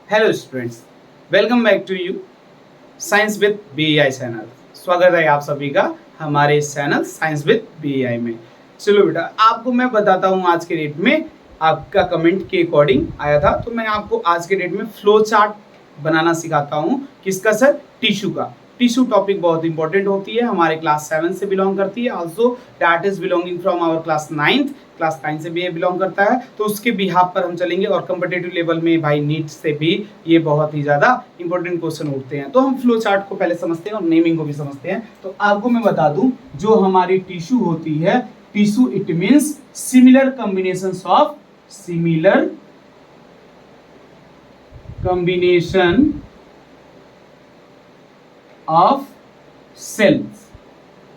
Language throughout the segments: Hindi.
Hello students, welcome back to you science with BAI channel. स्वागत है आप सभी का हमारे इस चैनल साइंस विद बीएआई में। चलो बेटा, आपको मैं बताता हूँ आज के डेट में आपका कमेंट के अकॉर्डिंग आया था, तो मैं आपको आज के डेट में फ्लो चार्ट बनाना सिखाता हूँ। किसका सर? टिश्यू का। टिश्यू टॉपिक बहुत इंपॉर्टेंट होती है, हमारे क्लास 7 से बिलोंग करती है। Also that is belonging from our class 9 से भी ये बिलोंग करता है, तो उसके बिहाफ पर हम चलेंगे। और कम्पिटेटिव लेवल में भाई नीट से भी ये बहुत ही ज़्यादा इंपॉर्टेंट क्वेश्चन उठते हैं। तो हम फ्लो चार्ट को पहले समझते हैं और नेमिंग को भी समझते हैं। तो आपको मैं बता दूं, जो हमारी टिश्यू होती है, tissue it means similar combinations of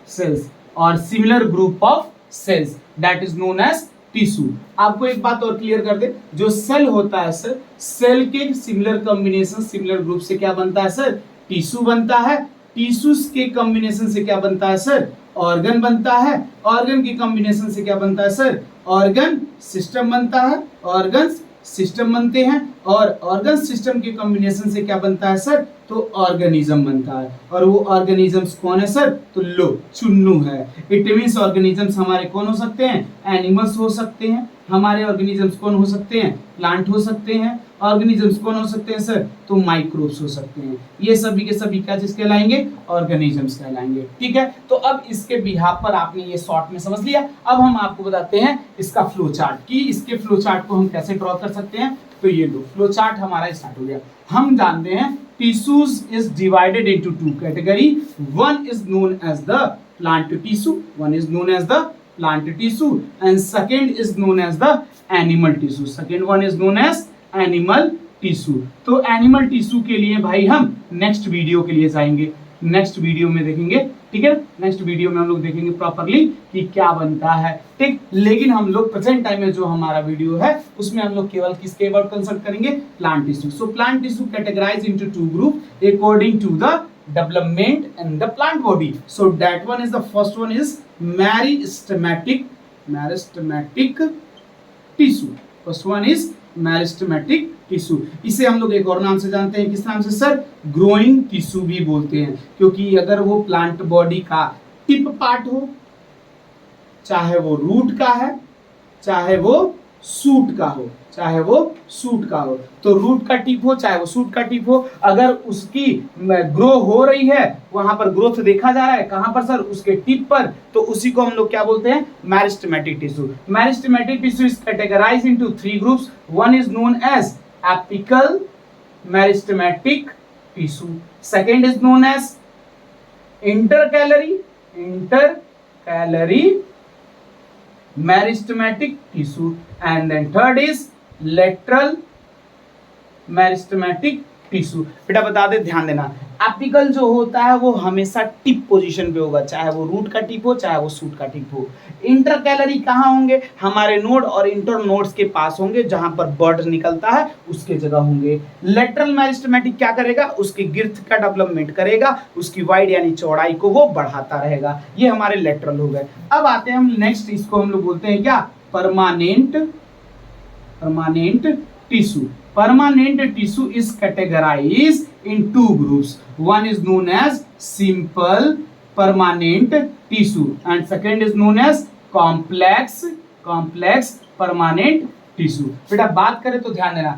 cells और similar group of cells, that is known as tissue. आपको एक बात और क्लियर कर दे, जो सेल होता है सर, सेल के सिमिलर कॉम्बिनेशन, सिमिलर ग्रुप से क्या बनता है सर? टिश्यू बनता है। टिश्यूज के कॉम्बिनेशन से क्या बनता है सर? ऑर्गन बनता है। ऑर्गन के कॉम्बिनेशन से क्या बनता है सर? ऑर्गन सिस्टम बनता है। ऑर्गन सिस्टम बनते हैं, और ऑर्गन सिस्टम के कॉम्बिनेशन से क्या बनता है सर? तो ऑर्गेनिज्म बनता है। और वो ऑर्गेनिजम्स कौन है सर? तो लो, चुन्नू है। इट मींस ऑर्गेनिजम्स हमारे कौन हो सकते हैं? एनिमल्स हो सकते हैं। हमारे ऑर्गेनिजम्स कौन हो सकते हैं? प्लांट हो सकते हैं। ऑर्गेनिजम्स कौन हो सकते हैं सर? तो माइक्रोब्स हो सकते हैं। ये सभी के सभी क्या चीज कहलाएंगे? ऑर्गेनिजम्स कहलाएंगे। ठीक है, तो अब इसके बिहाफ पर आपने ये शॉर्ट में समझ लिया। अब हम आपको बताते हैं इसका फ्लो चार्ट, कि इसके फ्लो चार्ट को हम कैसे ड्रॉ कर सकते हैं। तो ये लो, फ्लो चार्ट हमारा स्टार्ट हो गया। हम जानते हैं tissues is divided into two category. One is known as the plant tissue, and second is known as the animal tissue. Second one is known as animal tissue. तो animal tissue के लिए भाई हम नेक्स्ट वीडियो के लिए जाएंगे, नेक्स्ट वीडियो में देखेंगे। ठीक है, नेक्स्ट वीडियो में हम लोग देखेंगे प्रॉपरली कि क्या बनता है। ठीक, लेकिन हम लोग प्रेजेंट टाइम में जो हमारा वीडियो है उसमें हम लोग केवल किसके अबाउट कंसल्ट करेंगे? Plant tissue. So plant tissue categorize into two group according to the development and the plant body. So that one is, the first one is meristematic tissue. First one is meristematic tissue. इसे हम लोग एक और नाम से जानते हैं, किस नाम से सर? ग्रोइंग टिश्यू भी बोलते हैं, क्योंकि अगर वो प्लांट बॉडी का टिप पार्ट हो, चाहे वो रूट का है, चाहे वो सूट का हो, तो रूट का टिप हो चाहे वो सूट का टिप हो, अगर उसकी ग्रो हो रही है, वहां पर ग्रोथ देखा जा रहा है, कहां पर सर? उसके टिप पर, तो उसी को हम लोग क्या बोलते हैं? Meristematic tissue. Meristematic tissue is categorized into three groups. One is known as apical meristematic tissue, second is known as intercalary meristematic tissue, and then third is lateral meristematic tissue. बेटा बता दे, ध्यान देना, एपिकल जो होता है वो हमेशा टिप पोजीशन पे होगा, चाहे वो रूट का टिप हो चाहे वो सूट का टिप हो। इंटरकैलरी कहाँ होंगे? हमारे नोड और इंटर नोड्स के पास होंगे, जहां पर बर्ड निकलता है उसके जगह होंगे। लेटरल मेरिस्टेमेटिक क्या करेगा? उसकी गिर्थ का डेवलपमेंट करेगा, उसकी वाइड यानी चौड़ाई को वो बढ़ाता रहेगा। ये हमारे लेटरल हो गए। अब आते हैं हम नेक्स्ट, इसको हम लोग बोलते हैं क्या? Permanent tissue. Permanent tissue is categorized in two groups. One is known as simple permanent tissue and second is known as complex permanent tissue. बेटा बात करें तो ध्यान देना,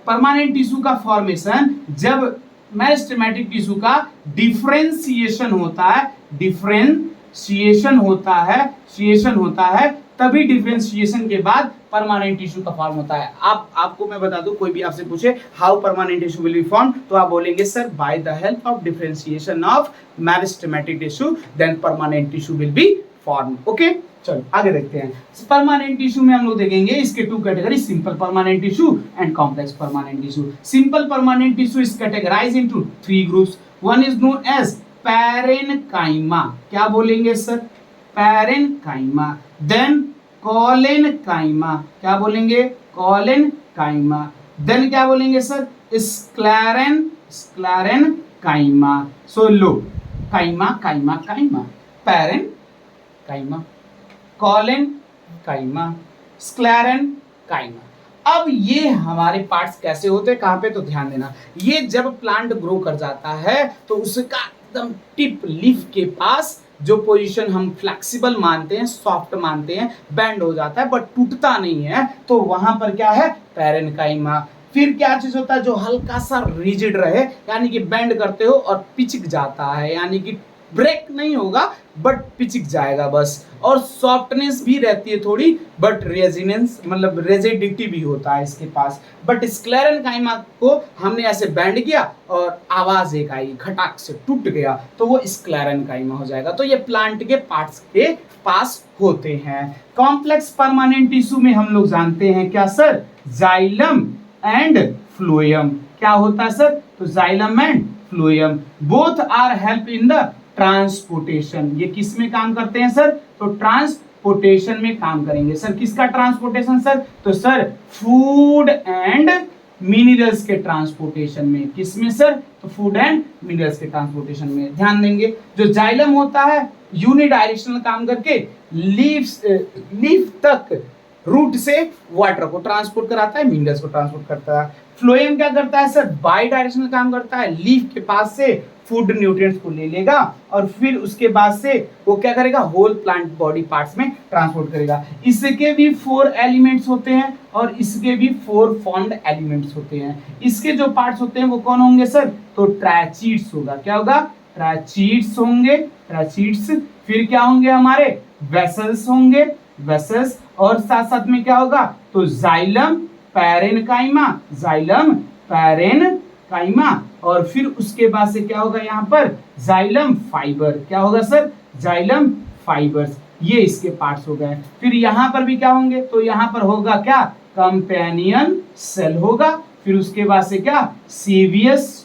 परमानेंट टिश्यू का फॉर्मेशन जब मेरिस्टेमेटिक टिश्यू का डिफरेंशिएशन होता है, तभी डिफरेंशिएशन के बाद परमानेंट टिश्यू का फॉर्म होता है। आपको मैं बता दूं, कोई भी आपसे पूछे how permanent tissue will be form, तो आप बोलेंगे sir by the help of differentiation of meristematic tissue then permanent tissue will be form. Okay, चलो आगे देखते हैं। परमानेंट टिश्यू में हम लोग देखेंगे इसके two category, simple permanent tissue and complex permanent tissue. Simple permanent tissue is categorized into three groups. One is known as parenchyma. क्या बोलेंगे सर? पैरेनकाइमा। Then collenchyma. क्या बोलेंगे? कॉलेनकाइमा। देन क्या बोलेंगे सर? स्क्लेरेनकाइमा। सो लो, काइमा पैरेनकाइमा, कॉलेनकाइमा, स्क्लेरेनकाइमा। अब ये हमारे पार्ट्स कैसे होते हैं, कहाँ पे, तो ध्यान देना, ये जब प्लांट ग्रो कर जाता है तो उसका एकदम टिप लीफ के पास जो पोजीशन हम फ्लेक्सिबल मानते हैं, सॉफ्ट मानते हैं, बेंड हो जाता है बट टूटता नहीं है, तो वहां पर क्या है, पैरेन्काइमा। फिर क्या चीज होता है, जो हल्का सा रिजिड रहे, यानी कि बेंड करते हो और पिचक जाता है, यानी कि ब्रेक नहीं होगा बट पिचक जाएगा बस, और सॉफ्टनेस भी रहती है थोड़ी, बट रेजिनेंस मतलब रेजिडिटी भी होता है इसके पास। बट स्क्लेरेन्काइमा को हमने ऐसे बेंड किया और आवाज एक आई, खटाक से टूट गया, तो वो स्क्लेरेन्काइमा हो जाएगा। तो ये प्लांट के पार्ट्स के पास होते हैं। कॉम्प्लेक्स परमानेंट टिश्यू में हम लोग जानते हैं क्या सर, जाइलम एंड फ्लोएम। क्या होता है सर, तो xylem and phloem both are help in the transportation. ये किस में काम करते हैं सर, तो ट्रांसपोर्टेशन में काम करेंगे। सर किसका ट्रांसपोर्टेशन सर, तो सर फूड एंड मिनरल्स के ट्रांसपोर्टेशन में। किसमें सर, तो फूड एंड मिनरल्स के ट्रांसपोर्टेशन में ध्यान देंगे। जो जाइलम होता है यूनिडायरेक्शनल काम करके लीफ तक रूट से वाटर को ट्रांसपोर्ट कराता है, मिनरल्स को ट्रांसपोर्ट करता है। फ्लोएम क्या करता है सर, बाई डायरेक्शनल काम करता है, लीफ के पास से फूड न्यूट्रिएंट्स को ले लेगा और फिर उसके बाद से वो क्या करेगा, होल प्लांट बॉडी पार्ट्स में ट्रांसपोर्ट करेगा। इसके भी 4 एलिमेंट्स होते हैं और इसके भी 4 फॉर्म्ड एलिमेंट्स होते हैं। इसके जो पार्ट्स होते हैं वो कौन होंगे सर, तो ट्रैचीड्स होगा। क्या होगा, ट्रैचीड्स होंगे, ट्रैचीड्स। फिर क्या होंगे हमारे, वेसल्स होंगे, वेसल्स। और साथ साथ में क्या होगा, तो जाइलम पैरेन्काइमा, जाइलम पैरेन्काइमा। और फिर उसके बाद से क्या होगा यहाँ पर, जाइलम फाइबर। क्या होगा सर, जाइलम फाइबर्स। ये इसके पार्ट्स हो गए। फिर यहाँ पर भी क्या होंगे, तो यहाँ पर होगा क्या, कंपेनियन सेल होगा। फिर उसके बाद से क्या, सीवियस